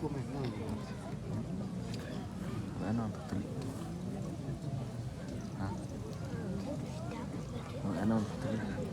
Ano tutuloy? Ha? Ano tutuloy?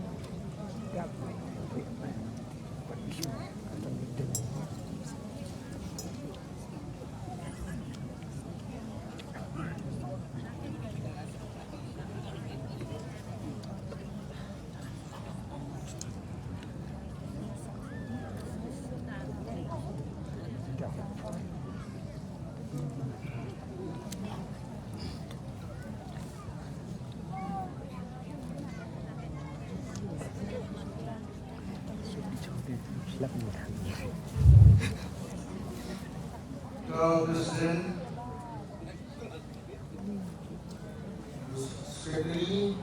President, Secretary,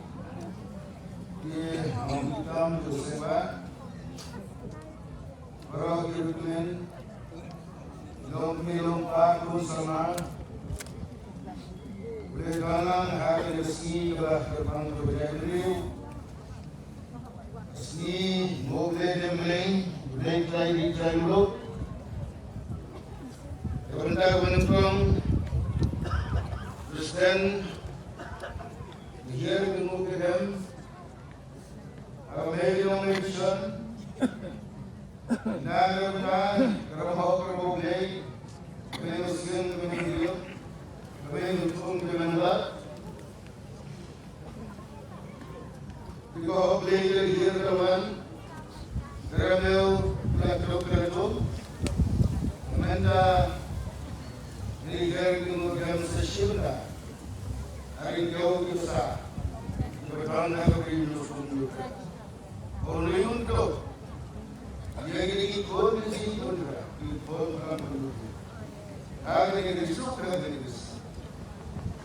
Omikam Josefa, para Kirkland, Lomilong Pakun Sama, Begalang Hari Resmi Gelah Terbang Keberanian, Resmi Mobil Demleng, Blake Lady Jailuk, Benda Menempung, Presiden, Hier Kemudian, Amerika Mission, Nagabana, Kerahok Kemudian, Kemudian Kemudian, Kemudian Kemudian, Because later here the one, Ramel, Plato, Amanda. Negara kemudian sesila, hari jauh besar, bertanda kehidupan juga. Oleh untuk, yang ini pun disini pun ada, pun akan menjadi. Hari ini suka dengan ini.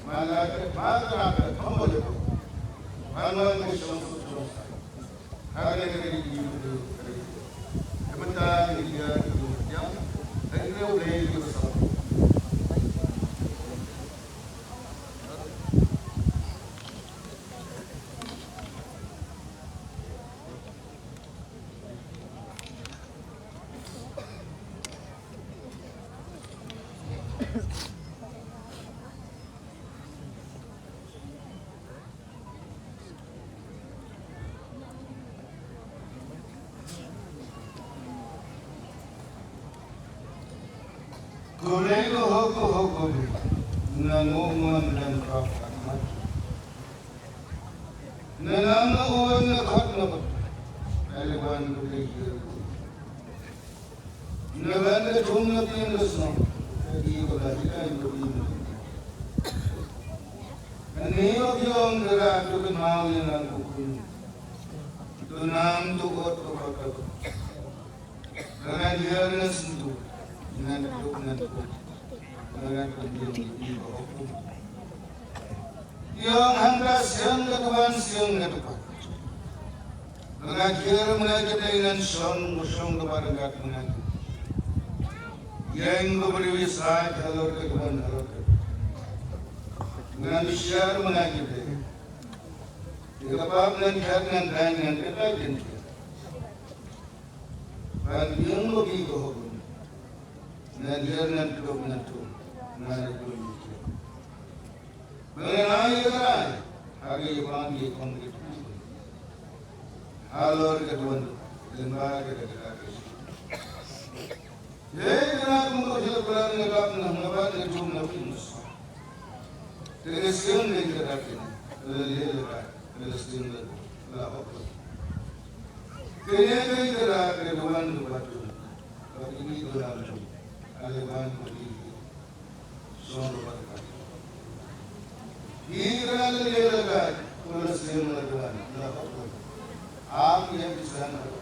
Malah akan kembali. Malah musim suci. Hari ini hidup. Sebentar dia kemudian, hari ini oleh besar. Kulego hoko nangungan dan kafamat. Nananguan na katnabat. Aliwan kulego. Naganda chumna pinasno. Lagi balita ito pinasno. Kaniyo yung narato kamawi ng kukun. Tunang tukot o kakakot. Nangyayari na sinto. Yang anda siang ketuan siang ketuan. Mengajar mengajar dengan son musong kepada kat mengajar. Yang memberi wisata halor ketuan halor. Mengajar mengajar. Jika bab mengajar dengan kita jenci. Bagi yang lebih kau. Nadir nanti nanti mengenai kerai hari pagi konkret halor kedua lembaga kedua kenapa mungkin berani negap ngebat ngejum ngepinus dengan siang lagi terakhir lelaki lelaki lahop kenapa terakhir keduan batu ini keduan Aliwan bagi soal berkat. Hingga lelaki tulis yang melakukan, am yang bisa nak.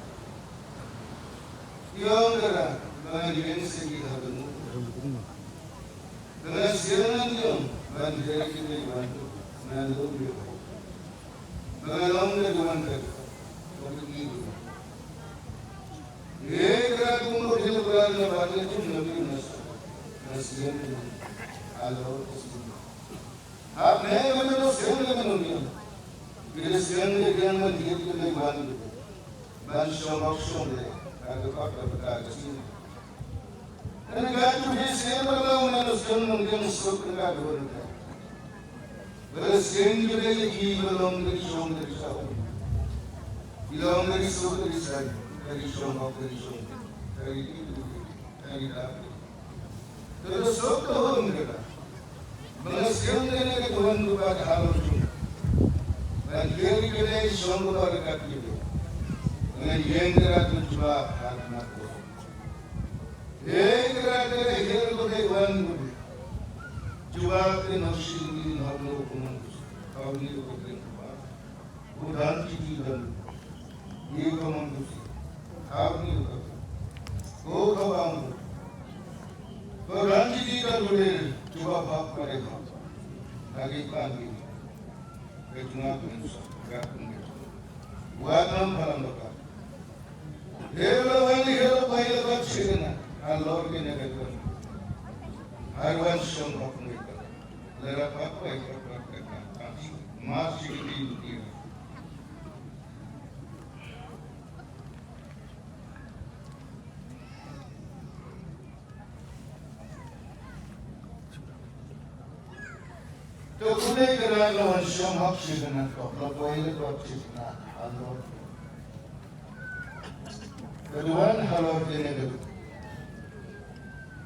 Yang kerana menjadi segi hadamu. Dengan siaran yang menjadi kita bantu, menjadi lebih. Mengalam dengan kita, bagi kita. Kerana umur hidup berada pada jumlah नसीहत आलो आप नए बने तो सेवन के बनोगे मेरे सेवन के ज्ञान में धीरे धीरे बान शोमोक्षों दे आगे काट बता किसी Nagatu bisen malam manusia mungkin sok nggak berada. Bersen juga lagi belum dari shom dari shom. Belum dari sok dari shom dari shom dari shom dari itu dari apa. Terus sok tahu mereka. Manusia ini Tuhan buat hal itu. Dan kiri kiri shom buat kaki itu. Dengan yang kerana cuba hal nak. Yang kerana yang berdewan juga penasih ini hamil pun hamil berdewan. Bukan tidak ini kamu hamil berdewan. Kau kamu bukan tidak boleh coba apa mereka lagi pagi kecuali penusah kerana buat nama mereka. Hewan hidup bayi lepas sirna. Allah ke negara, Harwan Shomrok mereka, lerap apa yang terperangkat, masih di dia. Terkulai kerana Harwan Shomrok sirna, kalau lepas sirna, Allah. Kedua Allah ke negara.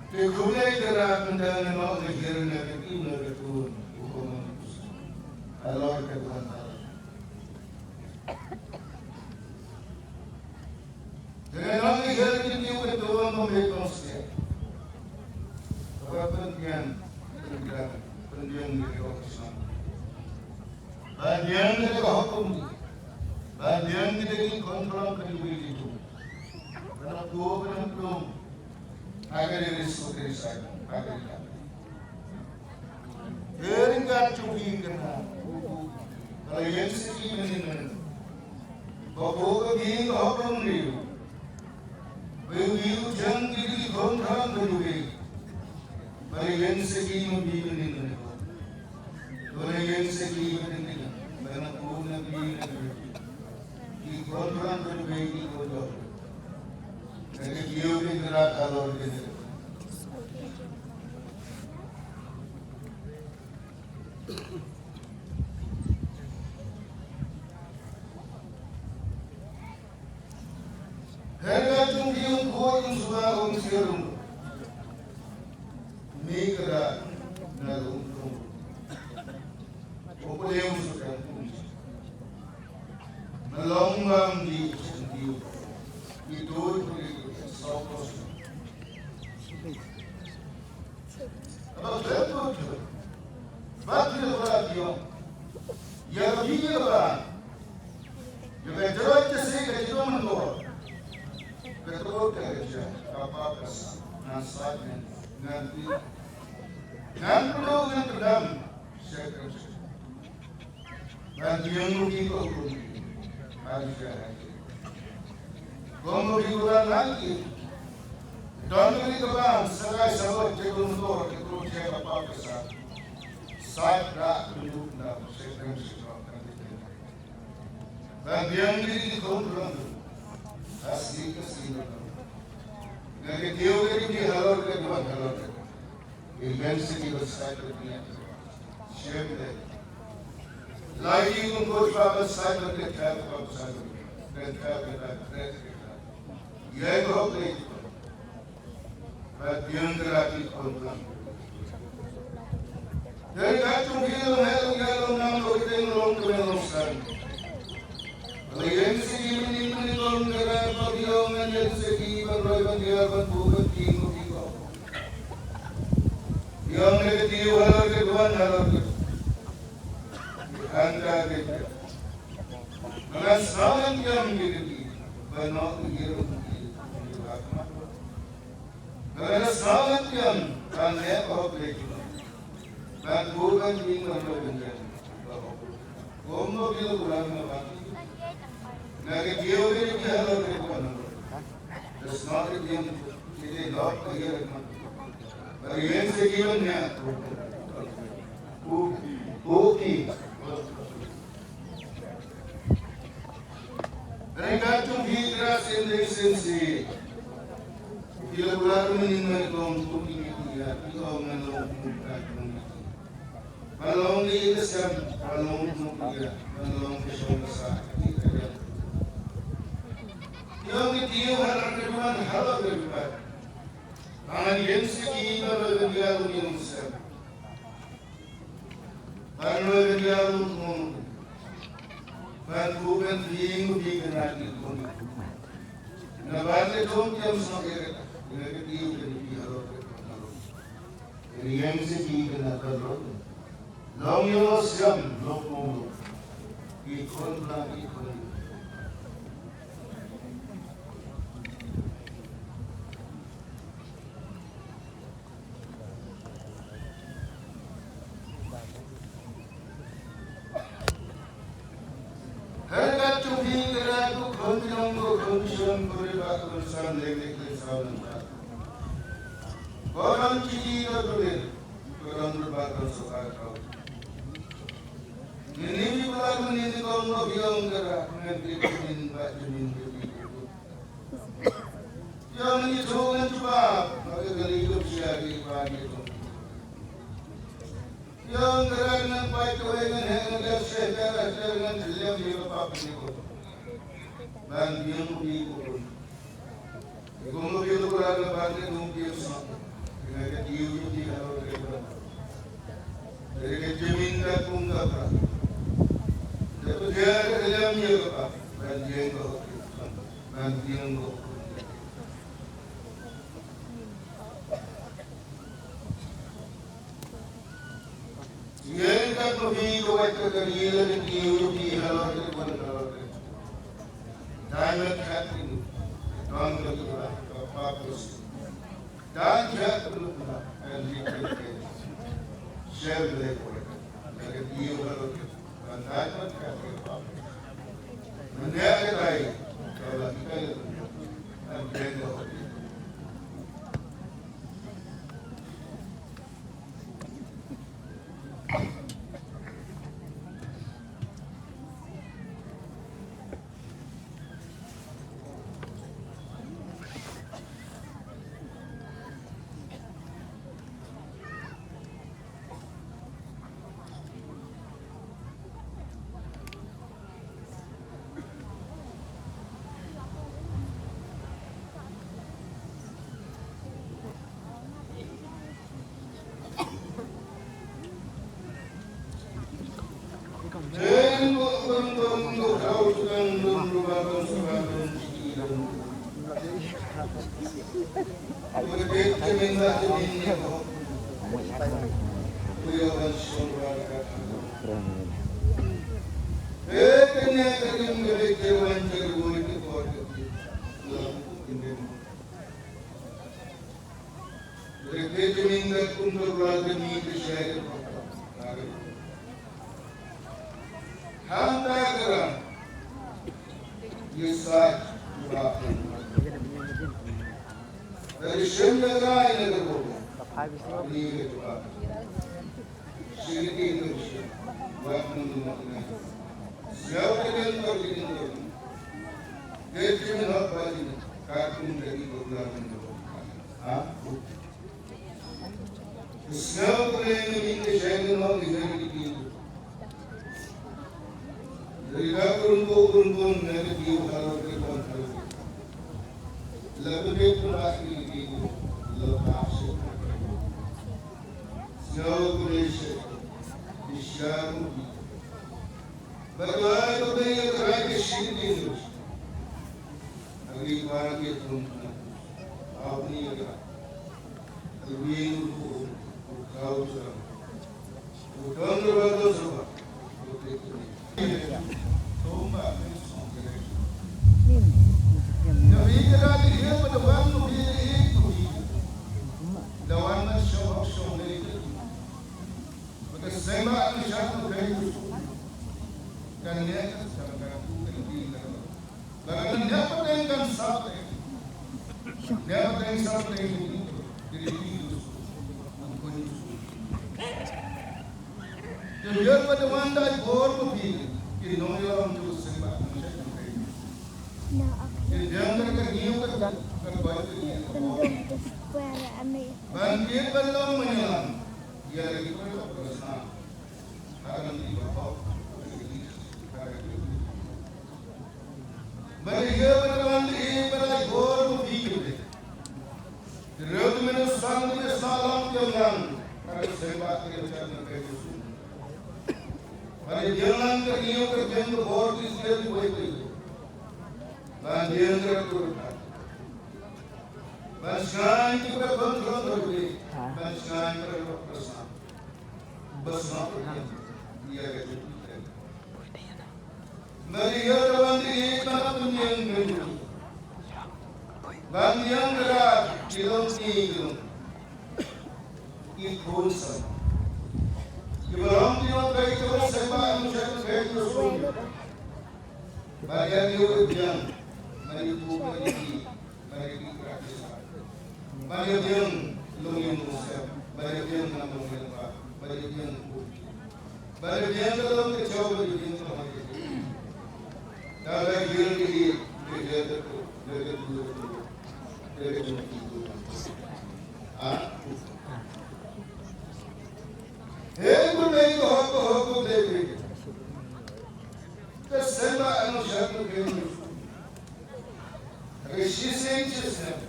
Kekulai kerana mendalam mau negara negara itu hukum Allah ketuhan Allah. Dengan orang negara itu ketuhan memberikan sekian. Apa pentingnya pentingnya negara Islam. Bagian negara hukum, bagian negara kontrol kedua itu. Karena dua belum. Agar ini sukses saya, agar ini. Eringan cuci kena, kalau yang sekian ini, bapak begini apa meniru, begitu jangan diri kontrol berdua, kalau yang sekian begini, kalau yang sekian begini, karena punya begini, di kontrol berdua ini kontrol. Jadi dia pun gerak kalau dia. Harga tumpiun kuat suara serum. Ni gerak narum. Opoleh suka. Melonggang di sendiri. Itu Apa betul? Betul betul. Ya begini lah. Juga terus sih kita menurut. Betul kerja apa kas nasabnya nanti perlu dengan pedam sekret. Dan yang rugi kau harga. Kamu diulang lagi. Dan ini keban sebagai sahabat jago motor itu siapa apa besar. Saya tak duduk dalam sekret sekret. Dan yang ini kontrol asli kesini. Jadi dia udah di halal ke dua halal. Intensity besar kerja. Siapa? Lagi untuk apa saya berkata apa saya berkata. Ya itu apa? Bagian terakhir kontrol. Dari kacung hilang enam orang long kemelosan. Lain segi ini long negara beliau menjadi segi berbagai dia berbuat tinggi. Yang negatif halal kedua halal kedua. Anda kita. Maka salam yang begini benar begitu. Karena salat yang aneh apa itu, dan bukan ingin menjadi. Kamu bila bulan apa? Nagi dia ini dia halal itu. Terus nanti dia ini lop lagi. Bagian sekiannya, bukti. Dan kacung hidras indesensi. Bila bulan ini mereka untuk ini dia, kita menolak bukan menolak. Kalau ini kesam, kalau untuk dia, kalau kesam besar, kita dia. Yang itu harap keruan halal keruan. Anak yang sekian orang dia yang besar. Orang dia untuk bukan bingung kenal itu. Nabate tom jam sangere nege diu jadi biaro ini yang sih kena terus long yo siam long mo ikon lagi ikon harga cuci keraku konjung San lele sawan orang cici itu orang berbagai soal kau ini bukan ini kau nak bilang gerak nanti kuning bajuin begitu yang ini jangan coba bagi kali hidup siari pagi itu yang gerak dengan baik kau dengan hendak sejarah dengan jelas dia apa itu dan dia begitu Como que eu procurava levar de novo que eu só, que é que eu tinha o que ele que minta com capa, depois ele é minha capa, bandiendo, se ele está comigo vai ter que ele que eu tinha o que quando diamond happening. Don't look at the purpose. Don't get to look at and live share the labor. Like a deal of it. And that one can be a problem. And there I and then the whole Banjir belum menyelam, dia lagi berusaha. Akan dibawa. Mereka berbanti pada gol hidup. Terus menusang di salam jalan. Kalau sebab kita berkesus. Pada jalan kerja kerja gol itu boleh. Banjir terus. Baskan kita kontrol terus. Baskan terus bersama. Bersama dia itu. Mereka berbanti pada penyiang kerja. Banyak gerak kilom kilom. Ikut sama. Ibarat kilom kaya itu sebab manusia kaya itu semua. Banyak diujian, menipu meniki, meniki praktis. Banyak yang lungin manusia, banyak yang namun yang pak, banyak yang bukti, banyak yang dalam kecewa yang sama. Dalam yang ini dia terus, dia terus. Hei, baik ho deh. Kesempatan anu satu kini. Resisten cesnya,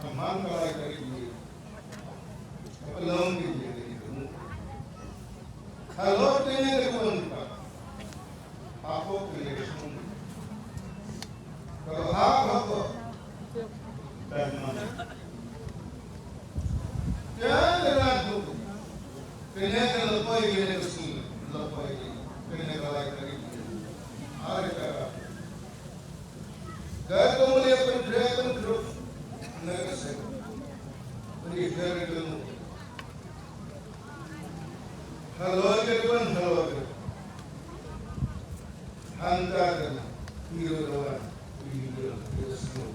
aman kalau kita ini. Pelong ini. Kalau ini kebun, apa ini kebun? Kalau apa? Jangan ragu. Kena lepas ini kesini, lepas ini. Kena balik lagi. Hari kara. Kalau mulai pendragon grup, nak saya. Beri kerana. Halo kerana, halo kerana. Hantar kerana. Hero lawan, hero semua.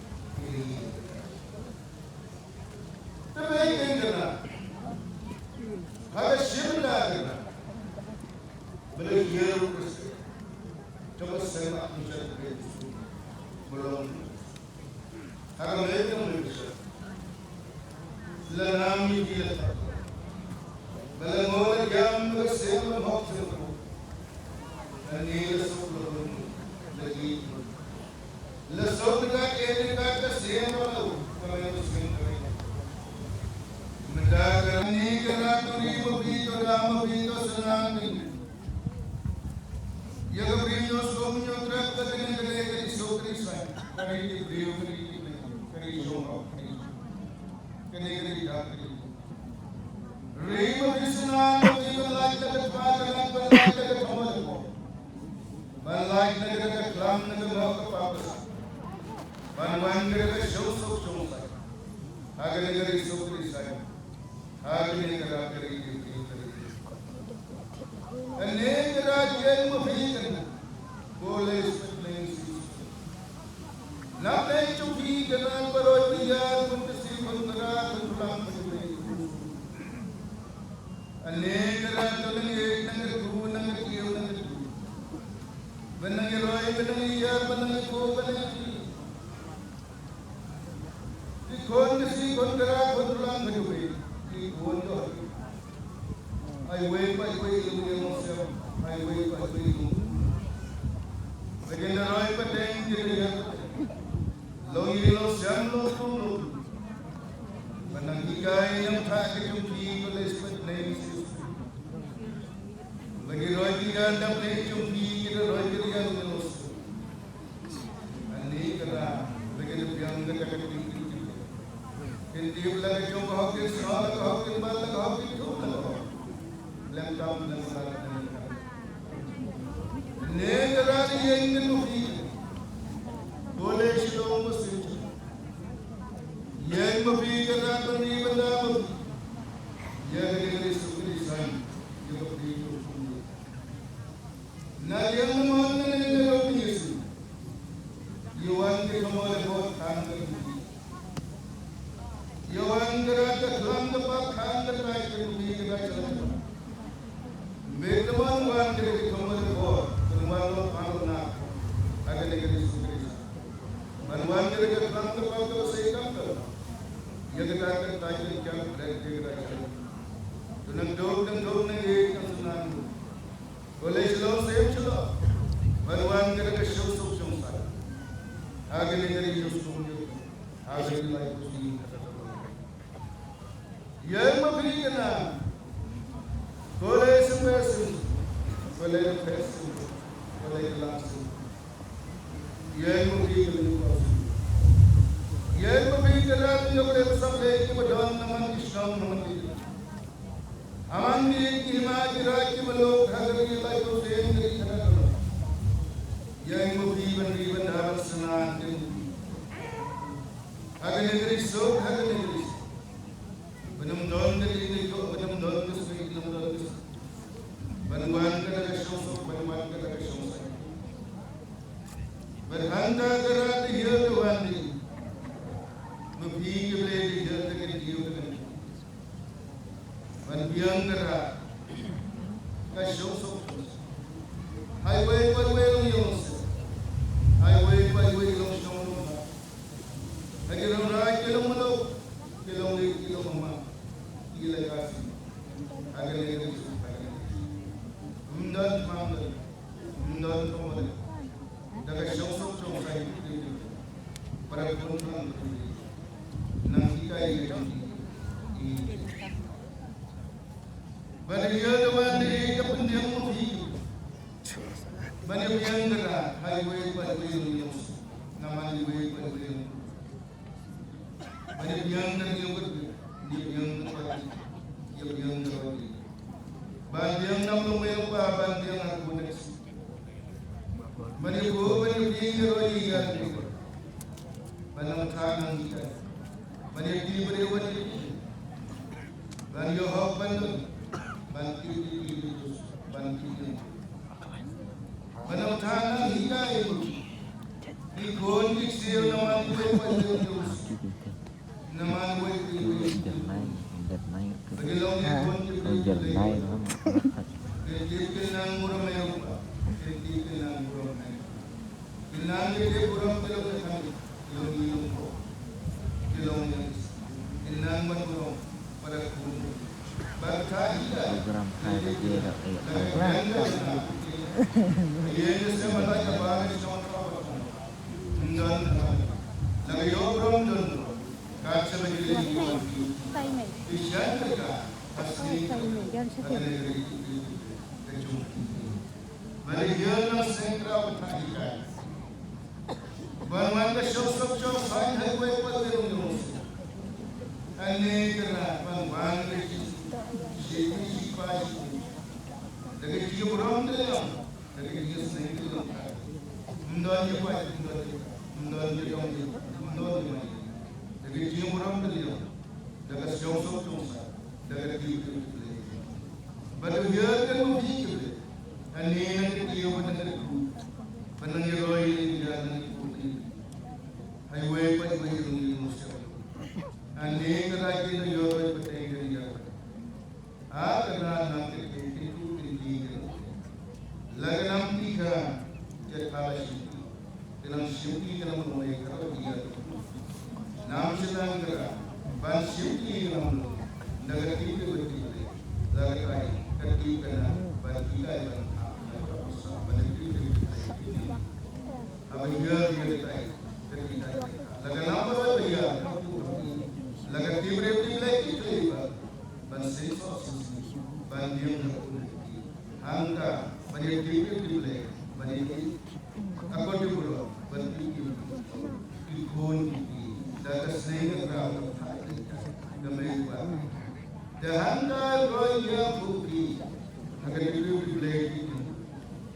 Tapi yang kena, ada siapa kena? Beli hero bersih. Coba saya nak mencari itu belum. Kalau mereka bisa, lenami dia tak. Belum orang yang bersih belum bersih. Dan ini sebelum lagi. Lesok dekat ini dekat bersih belum. Kalau yang bersih. Mendadak ini kena turi begitu lama begitu senang ini. Ya beriyo somnyo trap dengan kerja sokri saya. Kali beriyo kali jomo kali kali. Rima bisna begitu lagi dekat pagar dekat kamar ko. Malai dekat kelam dekat mau ke papas. Banwan dekat show saya. Agar dekat sokri saya. Agar dekat kali. Anek rakyat mufid, boleh sebenarnya. Nak cuci dengan perwalian menteri mentera pulang pergi. Anek rakyat negeri dua negeri kiau negeri. Benang roy benang iar benang ko benang. Ikon si kontera pulang pergi. Ikon tu. I wait by waiting myself. I wait by waiting. Again, the right but then long yellow sun low. When I guy and package of people is with names. When you write the gun, the plate of me, the royal young and Nicola, begin to young the cutting. In the like a Hawkins, not a Hawkins, but a Hawkins. Lengkap dan sangat. Negara yang menuhi boleh silom mesin. Yang memikirkan benda. Yang negara sukri san, yang memikirkan. Nah yang mana negara biasa. Yuan kemana buat tangga. Yuan kerana kelam dapat tangga naik memikirkan. Teman wan dari kemana bor, teman lo panggil nak, ada negeri sukri. Wan dari kelam tu panggil saya kan tu. Jagatan tayo kang jagatan. Tunang dog na kasunaan mo. Kolay sila same sila. Barwan ka na show sa. Agad na rin yung studio. Agad na rin yung studio. Yan mabili ka na. Kolay sa person. Kolay na person. Kolay na langsung. Yan mabili ka na. Yan mabili ka na. Yung kolay sa play. Doon naman isang naman dito. Aman di kima kira kimalo khagari lai to sen dari khana yang mubri ban dapat senan din agane dari so agane dari banam don dari ko banam don ko sai banam don ko banwan ka daga so banwan ka daga so sai berhanda kara di hiyo wandi mubri ke le di hiyo daga di hiyo daga Biang kera, kasih highway long highway long shong, lagi ramai kilom malo, kilom mama, gila kasih, agak lagi mundan komal, daga shong saya para punang nang ikai Bani dia mandi kependiam mudi. Bani yang gerak highway yang nama highway yang. Bani yang dari yang tempat yang terwadi. Bani yang nama yang apa bani yang aku nak. Bani yang terwadi kan. Bani tangan kita. Bani di berewadi. Bani yang hak bani. Bantu Manam thana hika ibu di gon di sel naman ko pa naman ko bagilong ni gon di nang mura mayo pa di nang mura mayo nang de puram pero kan ilong ko ilong ni nang man ko para ko program hari dia dari dia orang tu yang dari dia sendiri tu mundan dia buat mundan dia yang mundan dia dari dia orang tu yang dari siapa dari dia baru dia kan mesti tu ani nanti dia buat nanti panang dia roy dia nanti highway pada bagi mesti ani kerana dia roy pada dia kerana nanti Laganam tiga jathala shimpi, dalam shimpi dalam mulai kerana dia. Nam sedang kerana ban shimpi dalam negara kita bertiga, lagai kerana ban kita ban ban kita. Abang dia bertai kerana laganam berapa dia? Lagai tiga bertiga itu ban sensos ban dia angka. Bani tipe bani aku dulu bani ikon dah seneng kerana kami buat. Dahanda roya bukti agar tipe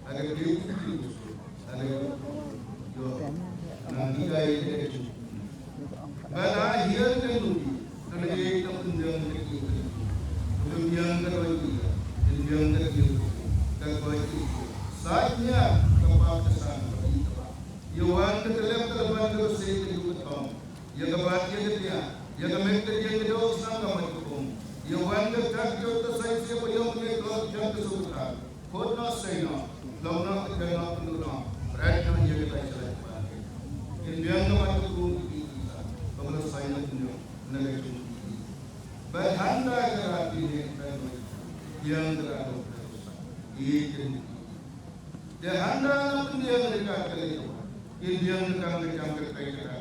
agar tipe agar yo nanti gaya itu. Bana hiar dulu kerana kita punjang lagi punjang kerja punjang kerja. Saatnya kebahagiaan Yohan ketelap terban terus seiring yang kebahagiaan dia, yang kementerian yang jauh sang kamu Yohan ketak jauh tersayang siapa yang mengekalkan jauh kesulitan. Kota Sena, launa kejalan penuh, berada yang kita jalan. Indian kamu itu kita, kamu Sena tunjuk negeri berhanda kerapi yang terlalu ikan dia handa pun dia mereka kali ini dia mereka